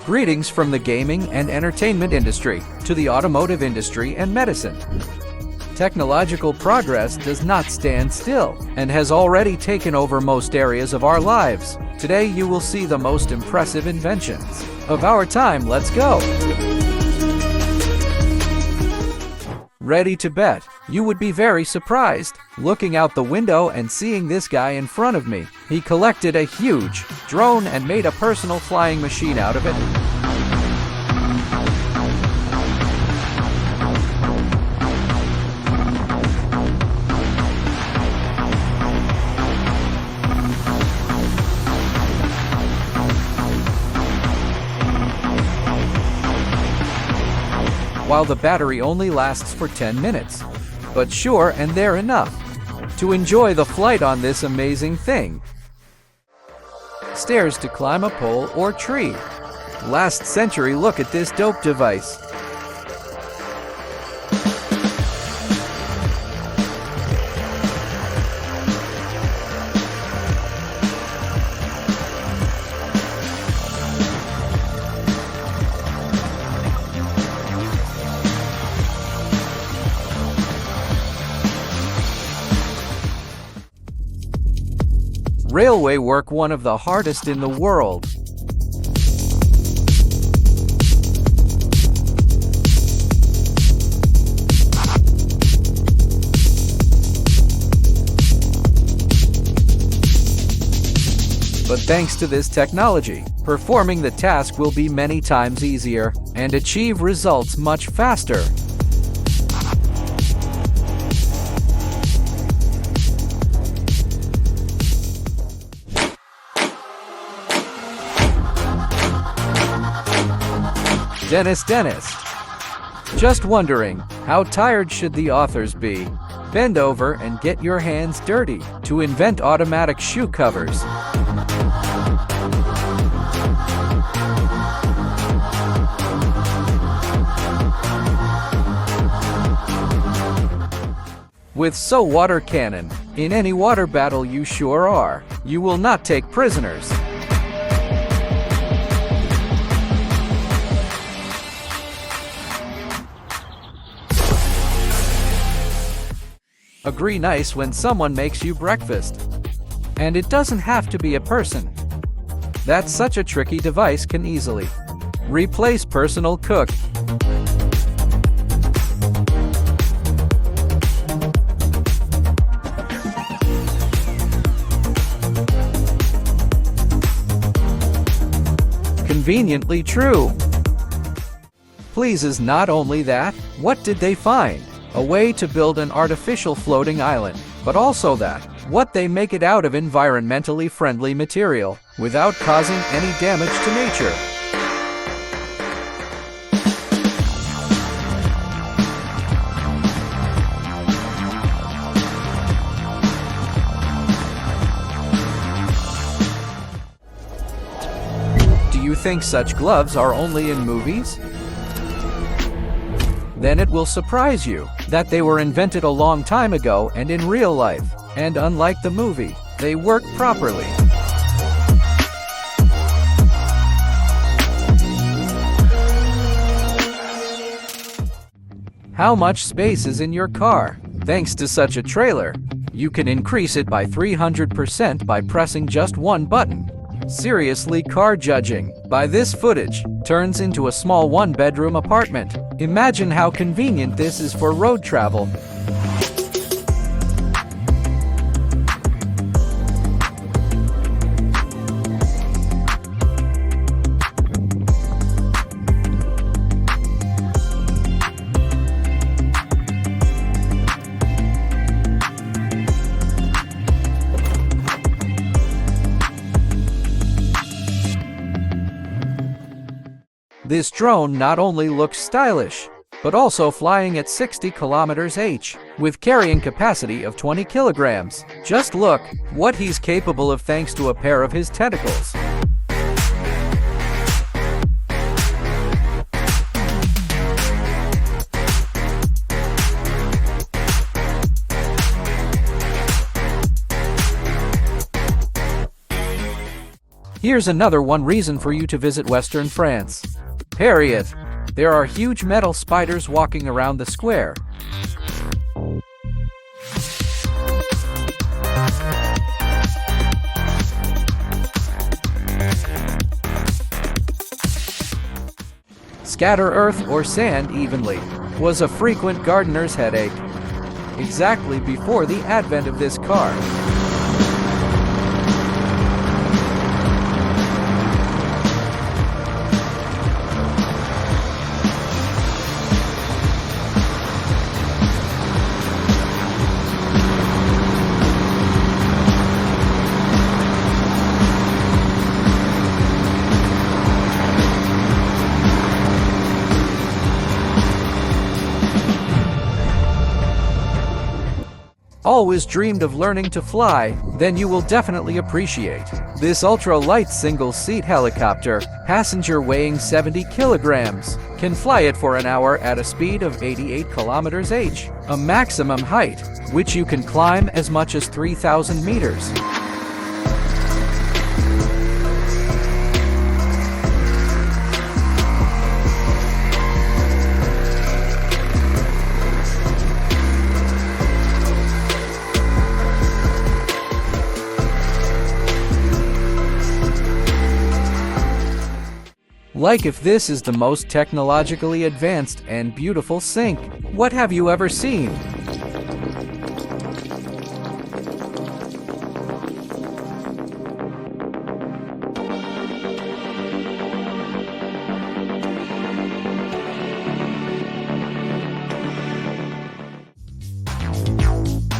Greetings from the gaming and entertainment industry to the automotive industry and medicine. Technological progress does not stand still and has already taken over most areas of our lives. Today you will see the most impressive inventions of our time. Let's go! Ready to bet? You would be very surprised looking out the window and seeing this guy in front of me. He collected a huge drone and made a personal flying machine out of it. While the battery only lasts for 10 minutes. But sure, and they're enough to enjoy the flight on this amazing thing. Stairs to climb a pole or tree. Last century, look at this dope device. Railway work, one of the hardest in the world. But thanks to this technology, performing the task will be many times easier and achieve results much faster. Dentist. Just wondering, how tired should the authors be? Bend over and get your hands dirty to invent automatic shoe covers. With so water cannon, in any water battle you sure are. You will not take prisoners. Agree nice when someone makes you breakfast. And it doesn't have to be a person. That's such a tricky device can easily replace personal cook. Conveniently true. Pleases not only that, what did they find? A way to build an artificial floating island, but also that, what they make it out of environmentally friendly material, without causing any damage to nature. Do you think such gloves are only in movies? Then it will surprise you that they were invented a long time ago and in real life, and unlike the movie, they work properly. How much space is in your car? Thanks to such a trailer, you can increase it by 300% by pressing just one button. Seriously, car judging by this footage turns into a small one-bedroom apartment. Imagine how convenient this is for road travel. This drone not only looks stylish, but also flying at 60 km/h, with carrying capacity of 20 kilograms. Just look what he's capable of thanks to a pair of his tentacles. Here's another one reason for you to visit Western France. Harriet. There are huge metal spiders walking around the square. Scatter earth or sand evenly was a frequent gardener's headache. Exactly before the advent of this car. Always dreamed of learning to fly? Then you will definitely appreciate this ultra-light single-seat helicopter. Passenger weighing 70 kilograms. Can fly it for an hour at a speed of 88 kilometers/h. A maximum height, which you can climb as much as 3,000 meters. Like if this is the most technologically advanced and beautiful sink, what have you ever seen?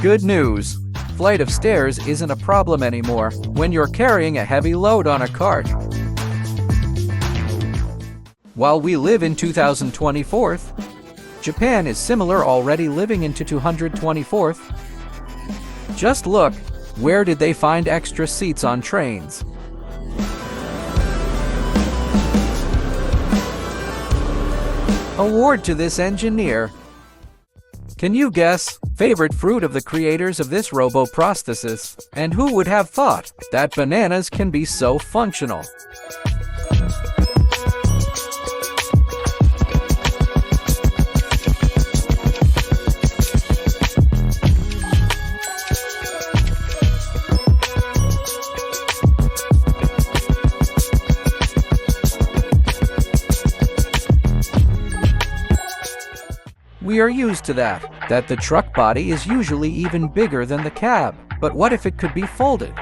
Good news! Flight of stairs isn't a problem anymore when you're carrying a heavy load on a cart. While we live in 2024, Japan is similar, already living into 224. Just look, where did they find extra seats on trains? Award to this engineer. Can you guess favorite fruit of the creators of this robo-prosthesis? And who would have thought that bananas can be so functional? We are used to that the truck body is usually even bigger than the cab. But what if it could be folded?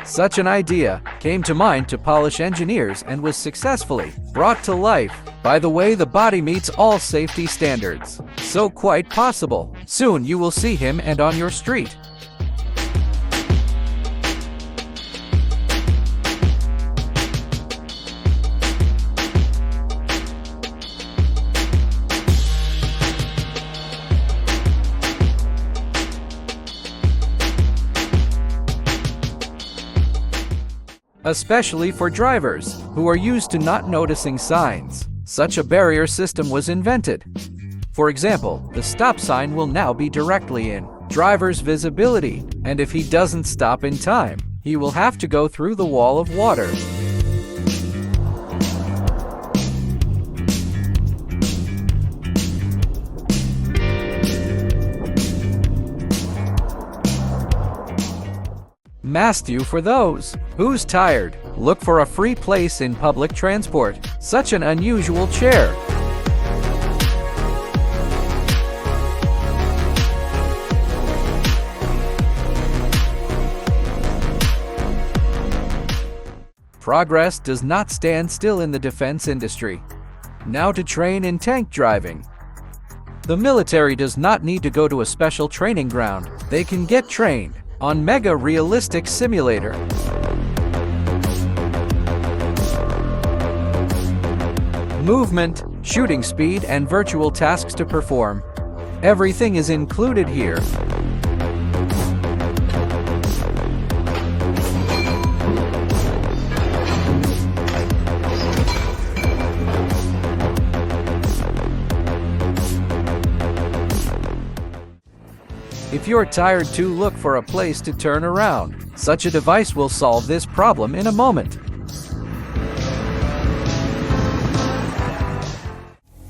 Such an idea came to mind to Polish engineers and was successfully brought to life. By the way, the body meets all safety standards. So quite possible, soon you will see him and on your street. Especially for drivers who are used to not noticing signs. Such a barrier system was invented. For example, the stop sign will now be directly in driver's visibility, and if he doesn't stop in time, he will have to go through the wall of water. Mast you for those who's tired. Look for a free place in public transport. Such an unusual chair. Progress does not stand still in the defense industry. Now to train in tank driving. The military does not need to go to a special training ground. They can get trained on mega-realistic simulator. Movement, shooting speed, and virtual tasks to perform. Everything is included here. If you're tired too, look for a place to turn around. Such a device will solve this problem in a moment.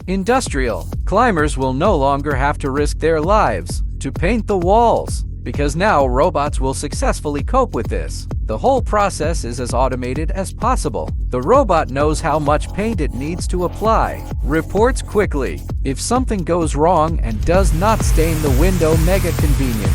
Industrial. Climbers will no longer have to risk their lives to paint the walls, because now robots will successfully cope with this. The whole process is as automated as possible. The robot knows how much paint it needs to apply, reports quickly if something goes wrong, and does not stain the window. Mega convenient.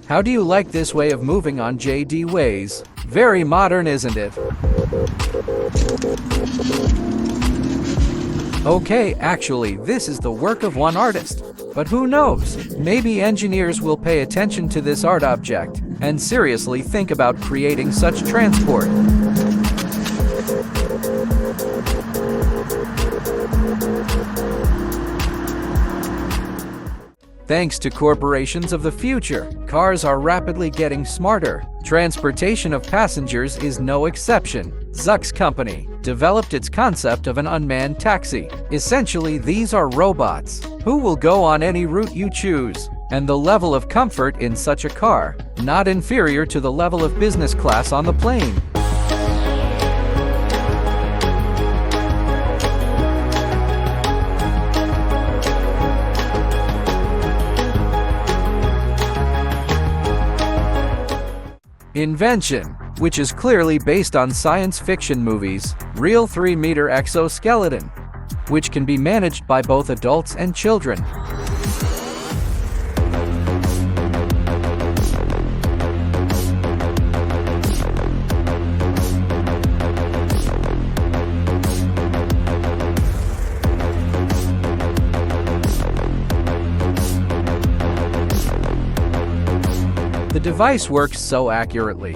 How do you like this way of moving on JD Ways? Very modern, isn't it? Okay, actually, this is the work of one artist. But who knows? Maybe engineers will pay attention to this art object and seriously think about creating such transport. Thanks to corporations of the future, cars are rapidly getting smarter. Transportation of passengers is no exception. Zuck's company developed its concept of an unmanned taxi. Essentially, these are robots who will go on any route you choose, and the level of comfort in such a car, not inferior to the level of business class on the plane. Invention, which is clearly based on science fiction movies, real 3-meter exoskeleton, which can be managed by both adults and children. The device works so accurately.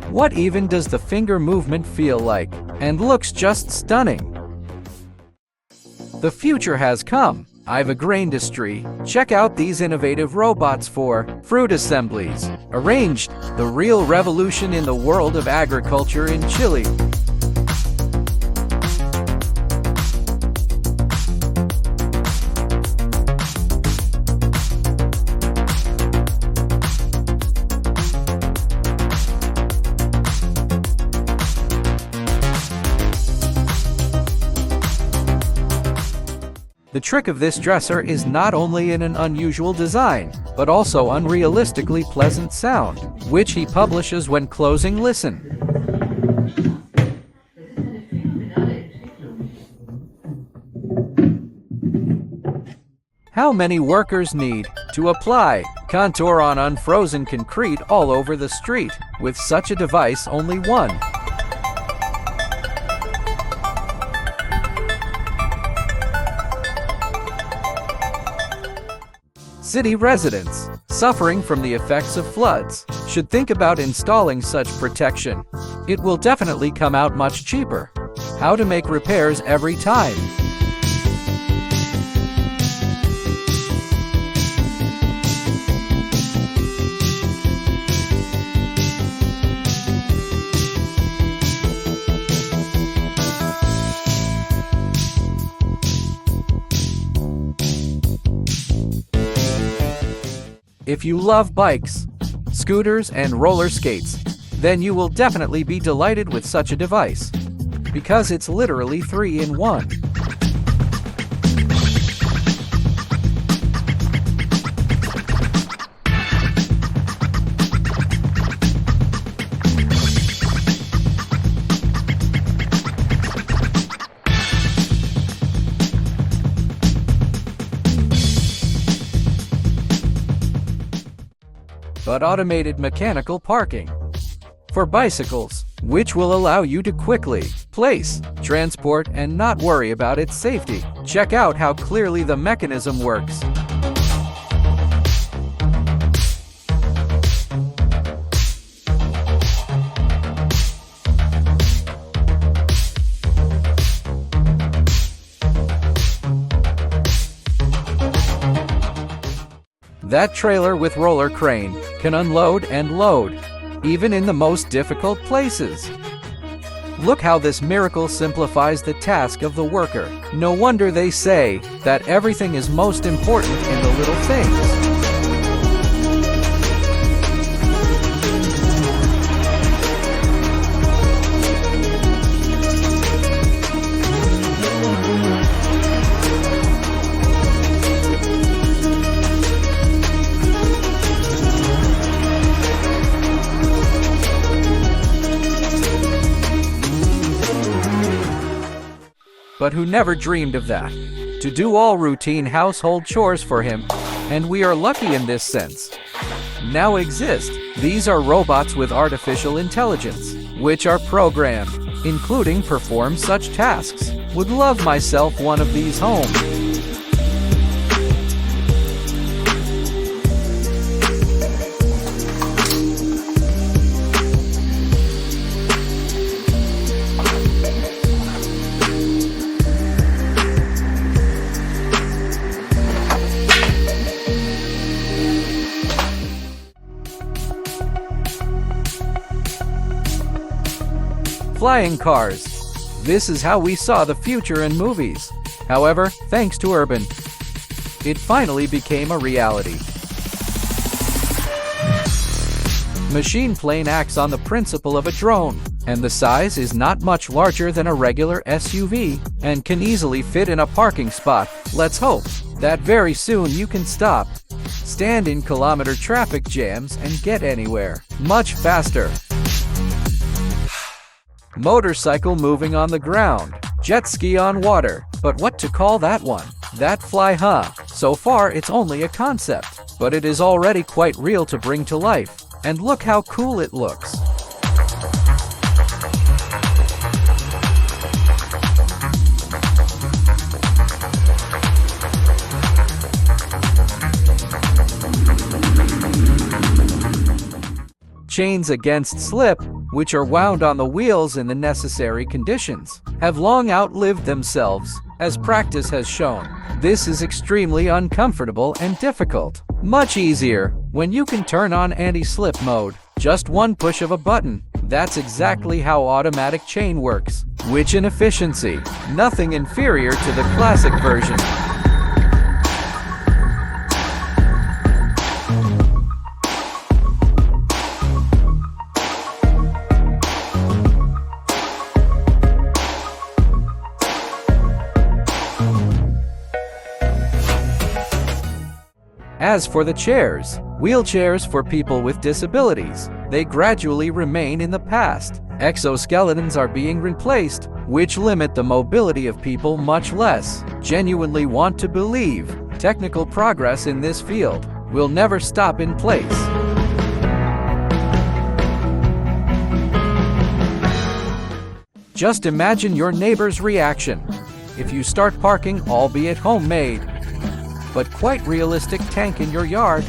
What even does the finger movement feel like? And looks just stunning. The future has come. I've a graindustry. Check out these innovative robots for fruit assemblies. Arranged, the real revolution in the world of agriculture in Chile. The trick of this dresser is not only in an unusual design, but also unrealistically pleasant sound, which he publishes when closing. Listen. How many workers need to apply contour on unfrozen concrete all over the street? With such a device, only one. City residents suffering from the effects of floods should think about installing such protection. It will definitely come out much cheaper. How to make repairs every time. If you love bikes, scooters, and roller skates, then you will definitely be delighted with such a device, because it's literally 3-in-1. But automated mechanical parking for bicycles, which will allow you to quickly place, transport, and not worry about its safety. Check out how clearly the mechanism works. That trailer with roller crane can unload and load, even in the most difficult places. Look how this miracle simplifies the task of the worker. No wonder they say that everything is most important in the little things. But who never dreamed of that? To do all routine household chores for him, and we are lucky in this sense. Now exist. These are robots with artificial intelligence, which are programmed, including perform such tasks. Would love myself one of these home. Flying cars. This is how we saw the future in movies. However, thanks to Urban, it finally became a reality. Machine plane acts on the principle of a drone, and the size is not much larger than a regular SUV and can easily fit in a parking spot. Let's hope that very soon you can stop, stand in kilometer traffic jams and get anywhere much faster. Motorcycle moving on the ground, jet ski on water, but what to call that one? That fly, huh? So far it's only a concept, but it is already quite real to bring to life, and look how cool it looks. Chains against slip, which are wound on the wheels in the necessary conditions, have long outlived themselves, as practice has shown. This is extremely uncomfortable and difficult. Much easier when you can turn on anti-slip mode. Just one push of a button. That's exactly how automatic chain works, which in efficiency, nothing inferior to the classic version. As for the chairs, wheelchairs for people with disabilities, they gradually remain in the past. Exoskeletons are being replaced, which limit the mobility of people much less. Genuinely want to believe technical progress in this field will never stop in place. Just imagine your neighbor's reaction if you start parking, albeit homemade, but quite realistic tank in your yard.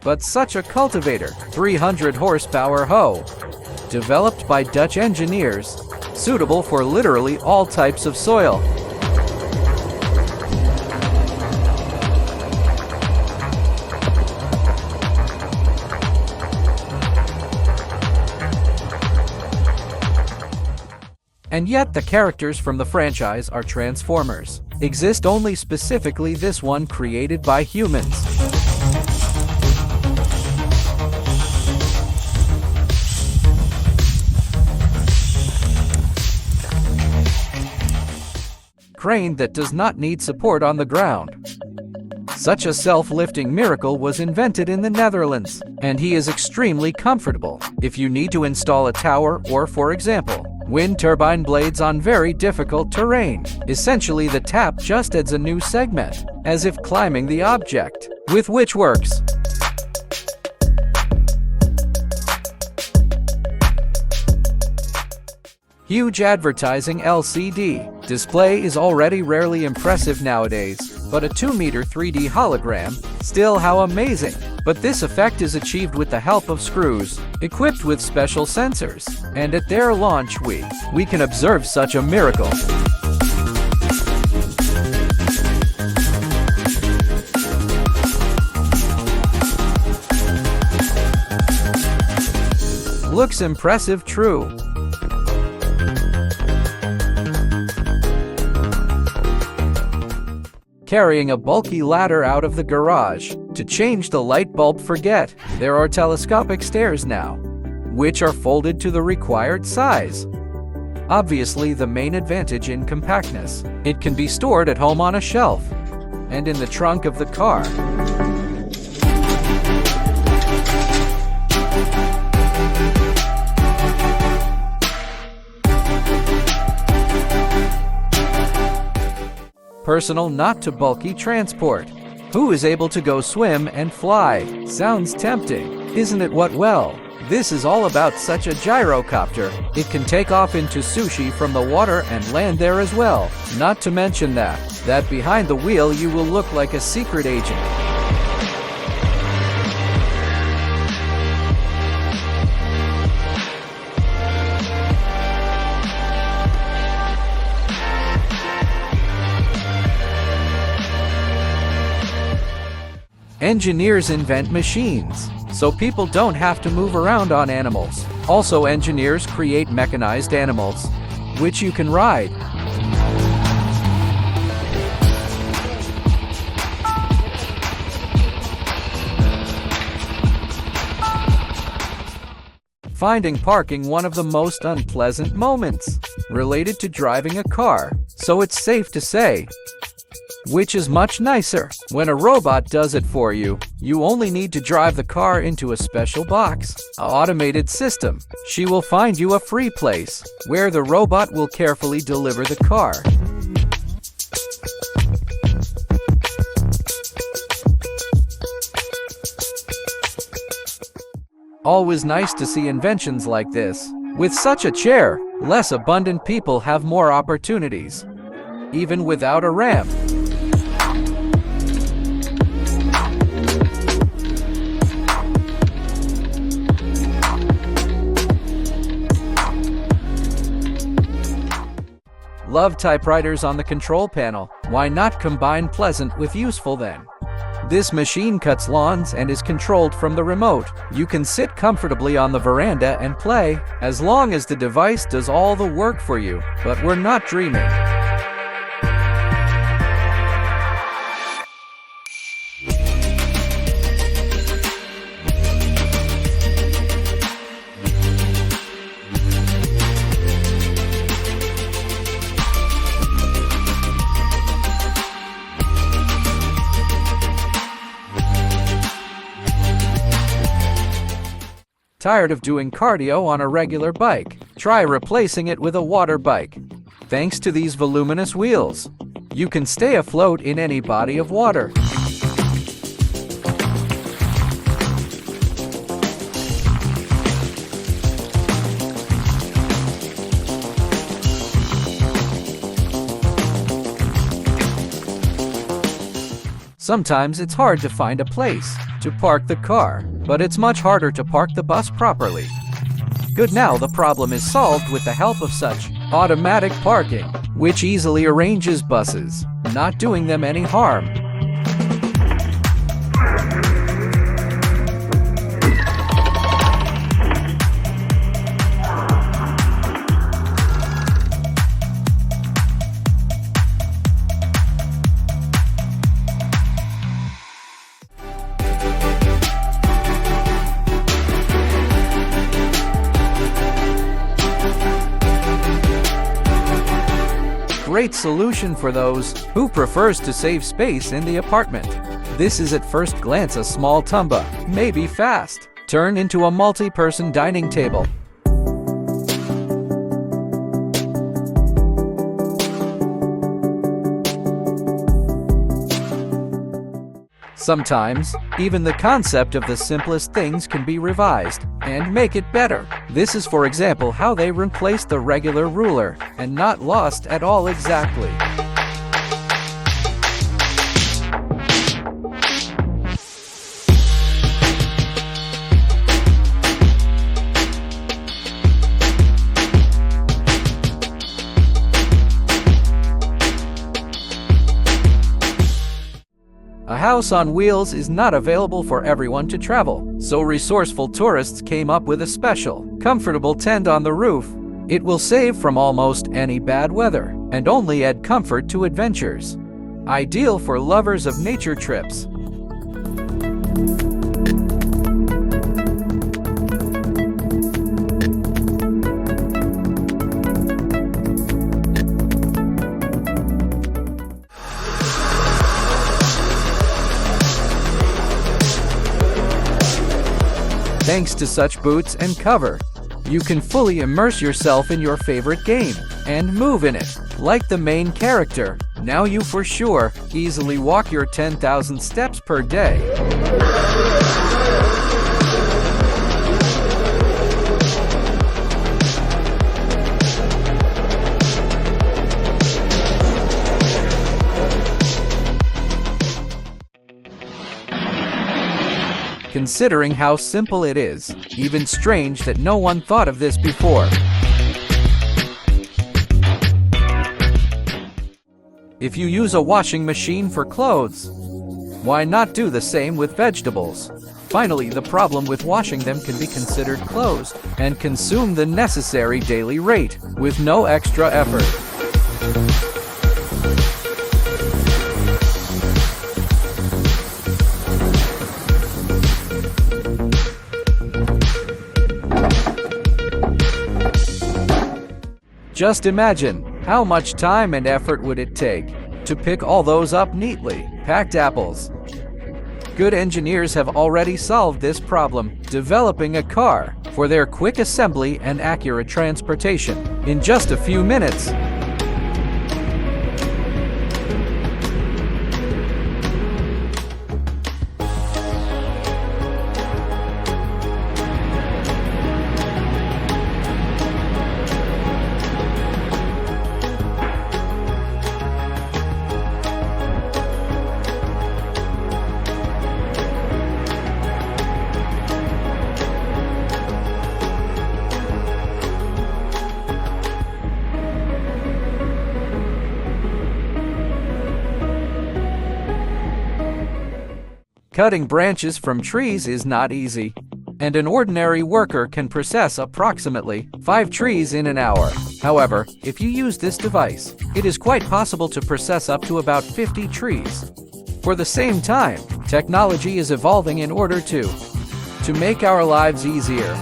But such a cultivator, 300 horsepower hoe, developed by Dutch engineers, suitable for literally all types of soil. And yet the characters from the franchise are Transformers. Exist only specifically this one created by humans. Crane that does not need support on the ground. Such a self-lifting miracle was invented in the Netherlands, and he is extremely comfortable if you need to install a tower or, for example, wind turbine blades on very difficult terrain. Essentially, the tap just adds a new segment, as if climbing the object, with which works. Huge advertising LCD display is already rarely impressive nowadays, but a 2-meter 3D hologram, still how amazing. But this effect is achieved with the help of screws, equipped with special sensors, and at their launch we can observe such a miracle. Looks impressive, true. Carrying a bulky ladder out of the garage. To change the light bulb, forget. There are telescopic stairs now, which are folded to the required size. Obviously, the main advantage in compactness. It can be stored at home on a shelf and in the trunk of the car. Personal, not too bulky transport. Who is able to go swim and fly? Sounds tempting, isn't it? Well, this is all about such a gyrocopter. It can take off into sushi from the water and land there as well. Not to mention that behind the wheel you will look like a secret agent. Engineers invent machines, so people don't have to move around on animals. Also, engineers create mechanized animals, which you can ride. Finding parking one of the most unpleasant moments related to driving a car, so it's safe to say. Which is much nicer. When a robot does it for you, you only need to drive the car into a special box, an automated system. She will find you a free place, where the robot will carefully deliver the car. Always nice to see inventions like this. With such a chair, less abundant people have more opportunities, even without a ramp. Love typewriters on the control panel. Why not combine pleasant with useful then? This machine cuts lawns and is controlled from the remote. You can sit comfortably on the veranda and play, as long as the device does all the work for you. But we're not dreaming. Tired of doing cardio on a regular bike? Try replacing it with a water bike. Thanks to these voluminous wheels, you can stay afloat in any body of water. Sometimes it's hard to find a place to park the car, but it's much harder to park the bus properly. Good, now the problem is solved with the help of such automatic parking, which easily arranges buses, not doing them any harm. Great solution for those who prefers to save space in the apartment. This is at first glance a small tumba, maybe fast, turn into a multi-person dining table. Sometimes, even the concept of the simplest things can be revised and make it better. This is, for example, how they replaced the regular ruler and not lost at all exactly. A house on wheels is not available for everyone to travel, so resourceful tourists came up with a special, comfortable tent on the roof. It will save from almost any bad weather and only add comfort to adventures. Ideal for lovers of nature trips. Thanks to such boots and cover, you can fully immerse yourself in your favorite game and move in it like the main character. Now you for sure easily walk your 10,000 steps per day. Considering how simple it is, even strange that no one thought of this before. If you use a washing machine for clothes, why not do the same with vegetables? Finally, the problem with washing them can be considered closed and consume the necessary daily rate with no extra effort. Just imagine, how much time and effort would it take to pick all those up neatly packed apples? Good engineers have already solved this problem, developing a car for their quick assembly and accurate transportation in just a few minutes. Cutting branches from trees is not easy, and an ordinary worker can process approximately 5 trees in an hour. However, if you use this device, it is quite possible to process up to about 50 trees. For the same time, technology is evolving in order to make our lives easier.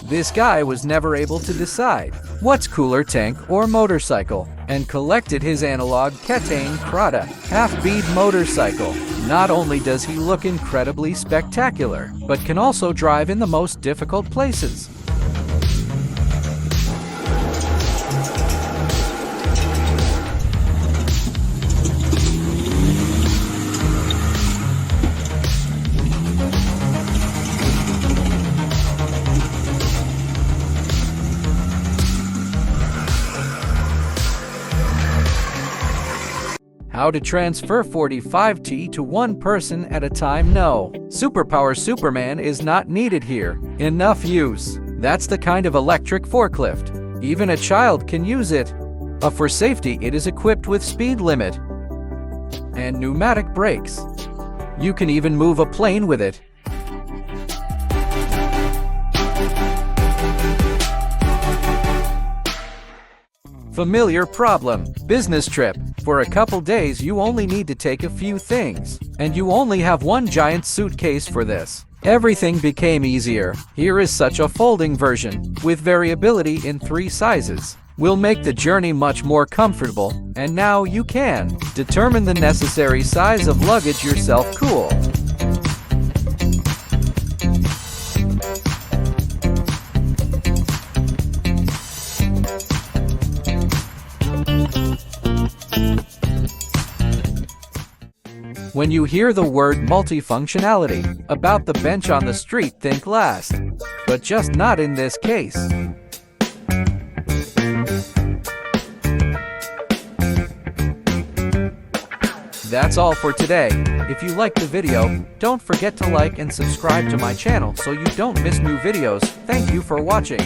This guy was never able to decide what's cooler, tank or motorcycle, and collected his analog Ketane Krata half-bead motorcycle. Not only does he look incredibly spectacular, but can also drive in the most difficult places. How to transfer 45T to one person at a time? No. Superpower Superman is not needed here. Enough use. That's the kind of electric forklift. Even a child can use it. For safety, it is equipped with speed limit and pneumatic brakes. You can even move a plane with it. Familiar problem. Business trip. For a couple days you only need to take a few things, and you only have one giant suitcase for this. Everything became easier. Here is such a folding version, with variability in 3 sizes. Will make the journey much more comfortable, and now you can determine the necessary size of luggage yourself. Cool. When you hear the word multifunctionality about the bench on the street, think last, but just not in this case. That's all for today. If you liked the video, don't forget to like and subscribe to my channel so you don't miss new videos. Thank you for watching.